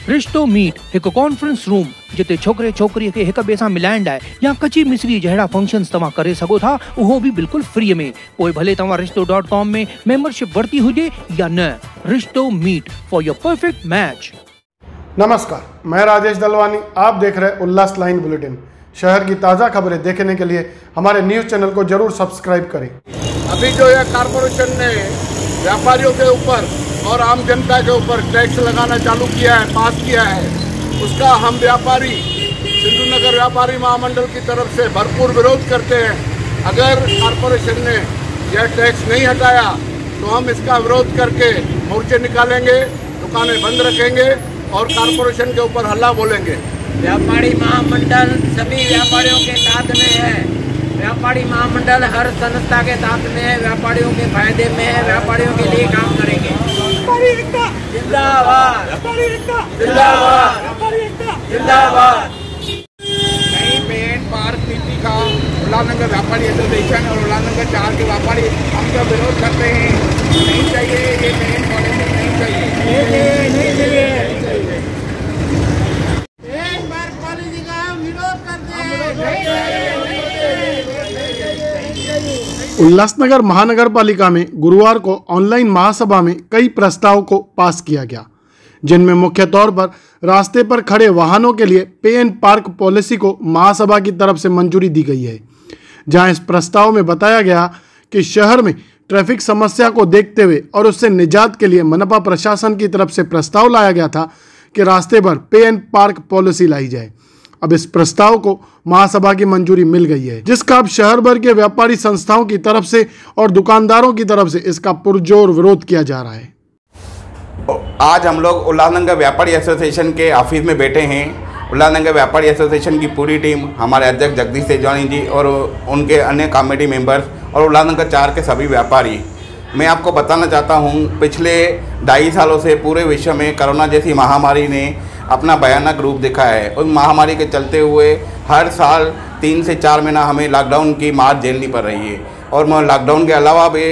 रिश्तो मीट एक conference room जिते छोकरे छोकरी के एक बेसा मिलाइण लाइ या कची मिसरी जहिड़ा फंक्शन्स तव्हां करे सघो था, उहो भी बिल्कुल फ्री में। पोइ भले तव्हां रिश्तो.com में मेंबरशिप वरती हुजे या न। रिश्तो meet for your perfect match. नमस्कार, मैं राजेश दलवानी। आप देख रहे उल्लास लाइन बुलेटिन। शहर की ताज़ा खबरें देखने के लिए हमारे न्यूज़ चैनल को जरूर सब्सक्राइब करें। अभी जो है कारपोरेशन ने व्यापारियों के ऊपर और आम जनता के ऊपर टैक्स लगाना चालू किया है, पास किया है, उसका हम व्यापारी सिंधु नगर व्यापारी महामंडल की तरफ से भरपूर विरोध करते हैं। अगर कारपोरेशन ने यह टैक्स नहीं हटाया तो हम इसका विरोध करके मोर्चे निकालेंगे, दुकानें बंद रखेंगे और कारपोरेशन के ऊपर हल्ला बोलेंगे। व्यापारी महामंडल सभी व्यापारियों के साथ में है। व्यापारी महामंडल हर संस्था के साथ में है, व्यापारियों के फायदे में है, व्यापारियों के लिए काम करेंगे। जिंदाबाद, जिंदाबाद, जिंदाबाद। नई मेन पार्क नीति का उल्लासनगर व्यापारी एसोसिएशन और उल्लासनगर 4 के व्यापारी हम सब विरोध करते हैं। नहीं चाहिए, ये मेन पॉलिसी नहीं चाहिए, नहीं चाहिए। एक बार पॉलिसी का हम विरोध करते हैं। उल्लासनगर महानगर पालिका में गुरुवार को ऑनलाइन महासभा में कई प्रस्ताव को पास किया गया, जिनमें मुख्य तौर पर रास्ते पर खड़े वाहनों के लिए पे एंड पार्क पॉलिसी को महासभा की तरफ से मंजूरी दी गई है। जहां इस प्रस्ताव में बताया गया कि शहर में ट्रैफिक समस्या को देखते हुए और उससे निजात के लिए मनपा प्रशासन की तरफ से प्रस्ताव लाया गया था कि रास्ते पर पे एंड पार्क पॉलिसी लाई जाए। अब इस प्रस्ताव को महासभा की मंजूरी मिल गई है, जिसका अब शहर भर के व्यापारी संस्थाओं की तरफ से और दुकानदारों की तरफ से इसका पुरजोर विरोध किया जा रहा है। आज हम लोग उल्लासनगर व्यापारी एसोसिएशन के ऑफिस में बैठे हैं। उल्लासनगर व्यापारी एसोसिएशन की पूरी टीम, हमारे अध्यक्ष जगदीश तेजवानी जी और उनके अन्य कमेटी मेंबर्स और उल्लासनगर 4 के सभी व्यापारी। मैं आपको बताना चाहता हूँ, पिछले 2.5 सालों से पूरे विश्व में कोरोना जैसी महामारी ने अपना भयानक रूप दिखाया है। उस महामारी के चलते हुए हर साल 3 से 4 महीना हमें लॉकडाउन की मार झेलनी पड़ रही है। और लॉकडाउन के अलावा भी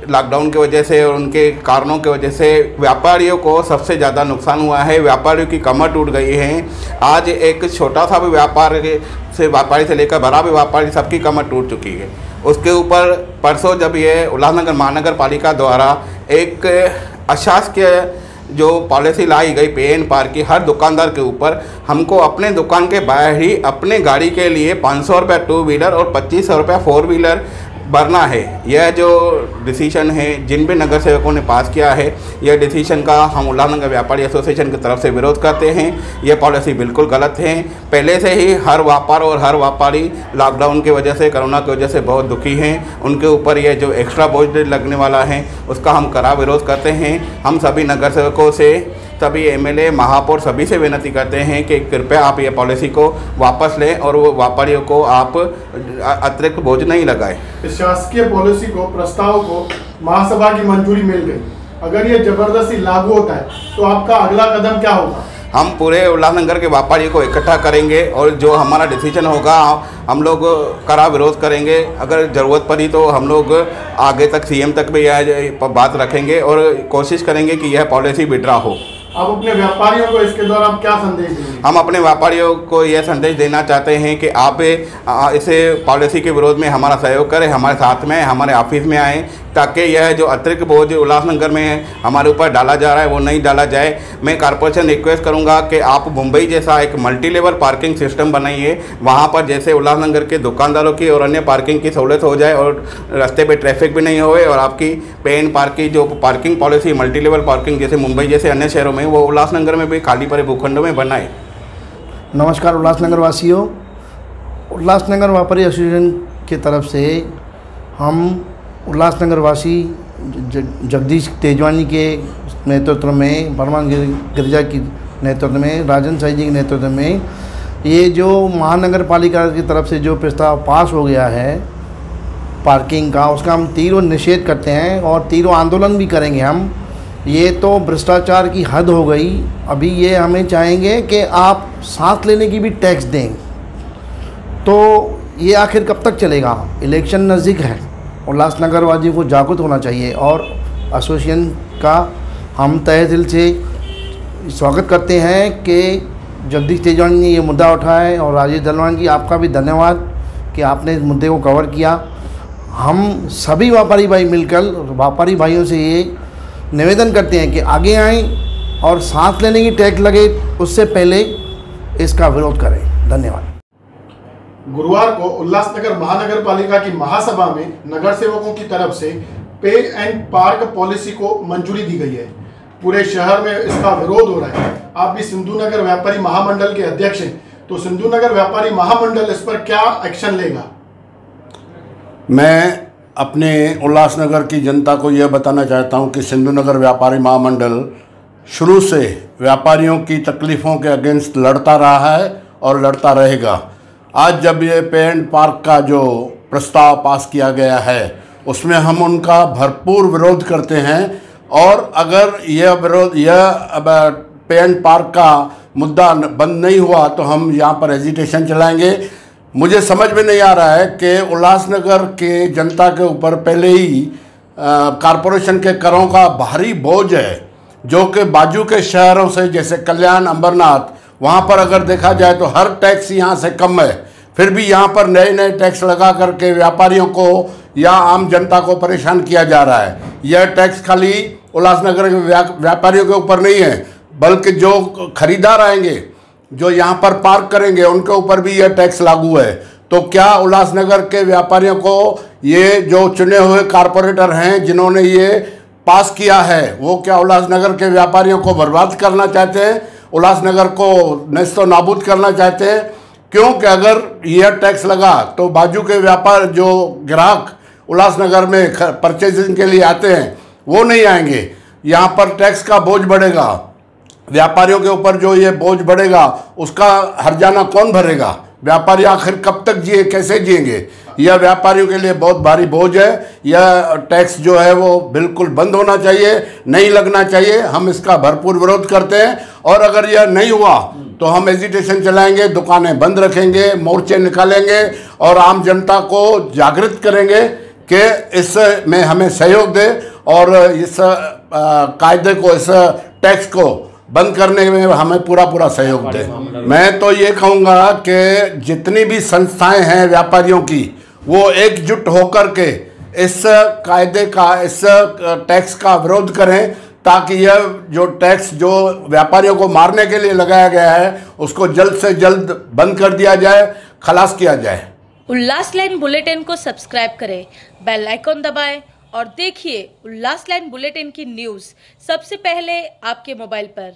लॉकडाउन की वजह से और उनके कारणों की वजह से व्यापारियों को सबसे ज़्यादा नुकसान हुआ है। व्यापारियों की कमर टूट गई है। आज एक छोटा सा भी व्यापारी से लेकर बड़ा भी व्यापारी, सबकी कमर टूट चुकी है। उसके ऊपर परसों जब ये उल्लासनगर महानगर पालिका द्वारा एक अशासकीय जो पॉलिसी लाई गई पे एंड पार्क की हर दुकानदार के ऊपर, हमको अपने दुकान के बाहर ही अपने गाड़ी के लिए 500 रुपये 2 व्हीलर और 2500 रुपये 4 व्हीलर भरना है। यह जो डिसीजन है जिन भी नगर सेवकों ने पास किया है, यह डिसीजन का हम उल्लासनगर व्यापारी एसोसिएशन की तरफ से विरोध करते हैं। यह पॉलिसी बिल्कुल गलत है। पहले से ही हर व्यापार और हर व्यापारी लॉकडाउन की वजह से, कोरोना की वजह से बहुत दुखी हैं। उनके ऊपर यह जो एक्स्ट्रा बोझ लगने वाला है उसका हम कड़ा विरोध करते हैं। हम सभी नगर सेवकों से, सभी एमएलए, महापौर सभी से विनती करते हैं कि कृपया आप ये पॉलिसी को वापस लें और वो व्यापारियों को आप अतिरिक्त बोझ नहीं लगाएं। इस शासकीय पॉलिसी को, प्रस्ताव को महासभा की मंजूरी मिल गई। अगर ये जबरदस्ती लागू होता है तो आपका अगला कदम क्या होगा? हम पूरे उल्लासनगर के व्यापारियों को इकट्ठा करेंगे और जो हमारा डिसीजन होगा हम लोग कड़ा विरोध करेंगे। अगर ज़रूरत पड़ी तो हम लोग आगे तक सीएम तक भी यह बात रखेंगे और कोशिश करेंगे कि यह पॉलिसी विड्रॉ हो। आप अपने व्यापारियों को इसके दौरान क्या संदेश देंगे? हम अपने व्यापारियों को यह संदेश देना चाहते हैं कि आप इसे पॉलिसी के विरोध में हमारा सहयोग करें, हमारे साथ में, हमारे ऑफिस में आएँ, ताकि यह जो अतिरिक्त बोझ उल्लासनगर में हमारे ऊपर डाला जा रहा है वो नहीं डाला जाए। मैं कारपोरेशन रिक्वेस्ट करूंगा कि आप मुंबई जैसा एक मल्टी लेवल पार्किंग सिस्टम बनाइए। वहां पर जैसे उल्लासनगर के दुकानदारों की और अन्य पार्किंग की सहूलत हो जाए और रास्ते पे ट्रैफिक भी नहीं होए, और आपकी पे एंड पार्क की जो parking policy multi level parking जैसे मुंबई जैसे अन्य शहरों में, वो उल्लासनगर में भी खाली पड़े भूखंडों में बनाए। नमस्कार उल्लासनगर वासियों, उल्लासनगर व्यापारी एसोसिएशन की तरफ से हम उल्लासनगर वासी जगदीश तेजवानी के नेतृत्व में, परमान गिरिजा की नेतृत्व में, राजन साई जी के नेतृत्व में ये जो महानगर पालिका की तरफ से जो प्रस्ताव पास हो गया है पार्किंग का, उसका हम तीव्र निषेध करते हैं और तीव्र आंदोलन भी करेंगे हम। ये तो भ्रष्टाचार की हद हो गई। अभी ये हमें चाहेंगे कि आप सांस लेने की भी टैक्स दें, तो ये आखिर कब तक चलेगा? इलेक्शन नज़दीक है, उल्लासनगर वासियों को जागरूक होना चाहिए और एसोसिएशन का हम तहे दिल से स्वागत करते हैं कि जगदीश तेजवानी ने ये मुद्दा उठाया है, और राजेश दलवान जी आपका भी धन्यवाद कि आपने इस मुद्दे को कवर किया। हम सभी व्यापारी भाई मिलकर व्यापारी भाइयों से ये निवेदन करते हैं कि आगे आएँ और सांस लेने की टैक्स लगे उससे पहले इसका विरोध करें। धन्यवाद। गुरुवार को उल्लासनगर महानगर पालिका की महासभा में नगर सेवकों की तरफ से पे एंड पार्क पॉलिसी को मंजूरी दी गई है। पूरे शहर में इसका विरोध हो रहा है। आप भी सिंधु नगर व्यापारी महामंडल के अध्यक्ष हैं, तो सिंधु नगर व्यापारी महामंडल इस पर क्या एक्शन लेगा? मैं अपने उल्लासनगर की जनता को यह बताना चाहता हूं कि सिंधु नगर व्यापारी महामंडल शुरू से व्यापारियों की तकलीफ़ों के अगेंस्ट लड़ता रहा है और लड़ता रहेगा। आज जब ये पे एंड पार्क का जो प्रस्ताव पास किया गया है उसमें हम उनका भरपूर विरोध करते हैं, और अगर यह पे एंड पार्क का मुद्दा बंद नहीं हुआ तो हम यहाँ पर हेजिटेशन चलाएंगे। मुझे समझ में नहीं आ रहा है कि उल्लासनगर के जनता के ऊपर पहले ही कॉरपोरेशन के करों का भारी बोझ है, जो कि बाजू के शहरों से जैसे कल्याण, अंबरनाथ, वहाँ पर अगर देखा जाए तो हर टैक्स यहाँ से कम है, फिर भी यहाँ पर नए नए टैक्स लगा करके व्यापारियों को या आम जनता को परेशान किया जा रहा है। यह टैक्स खाली उल्लासनगर के व्यापारियों के ऊपर नहीं है, बल्कि जो खरीदार आएंगे, जो यहाँ पर पार्क करेंगे, उनके ऊपर भी यह टैक्स लागू है। तो क्या उल्लासनगर के व्यापारियों को ये जो चुने हुए कारपोरेटर हैं जिन्होंने ये पास किया है, वो क्या उल्लासनगर के व्यापारियों को बर्बाद करना चाहते हैं, उल्लासनगर को नेस्तो नाबूद करना चाहते हैं? क्योंकि अगर यह टैक्स लगा तो बाजू के व्यापार जो ग्राहक उल्लासनगर में परचेजिंग के लिए आते हैं वो नहीं आएंगे। यहाँ पर टैक्स का बोझ बढ़ेगा, व्यापारियों के ऊपर जो ये बोझ बढ़ेगा उसका हर्जाना कौन भरेगा? व्यापारी आखिर कब तक जिए, कैसे जिएंगे? यह व्यापारियों के लिए बहुत भारी बोझ है। यह टैक्स जो है वो बिल्कुल बंद होना चाहिए, नहीं लगना चाहिए। हम इसका भरपूर विरोध करते हैं, और अगर यह नहीं हुआ तो हम एजिटेशन चलाएंगे, दुकानें बंद रखेंगे, मोर्चे निकालेंगे और आम जनता को जागृत करेंगे कि इसमें हमें सहयोग दे और इस कायदे को, इस टैक्स को बंद करने में हमें पूरा सहयोग दे। मैं तो ये कहूँगा कि जितनी भी संस्थाएं हैं व्यापारियों की, वो एकजुट होकर के इस कायदे का, इस टैक्स का विरोध करें, ताकि यह जो टैक्स जो व्यापारियों को मारने के लिए लगाया गया है उसको जल्द से जल्द बंद कर दिया जाए, खलास किया जाए। उल्लास लाइन बुलेटिन को सब्सक्राइब करें, बेल आइकॉन दबाएं और देखिए उल्लास लाइन बुलेटिन की न्यूज़ सबसे पहले आपके मोबाइल पर।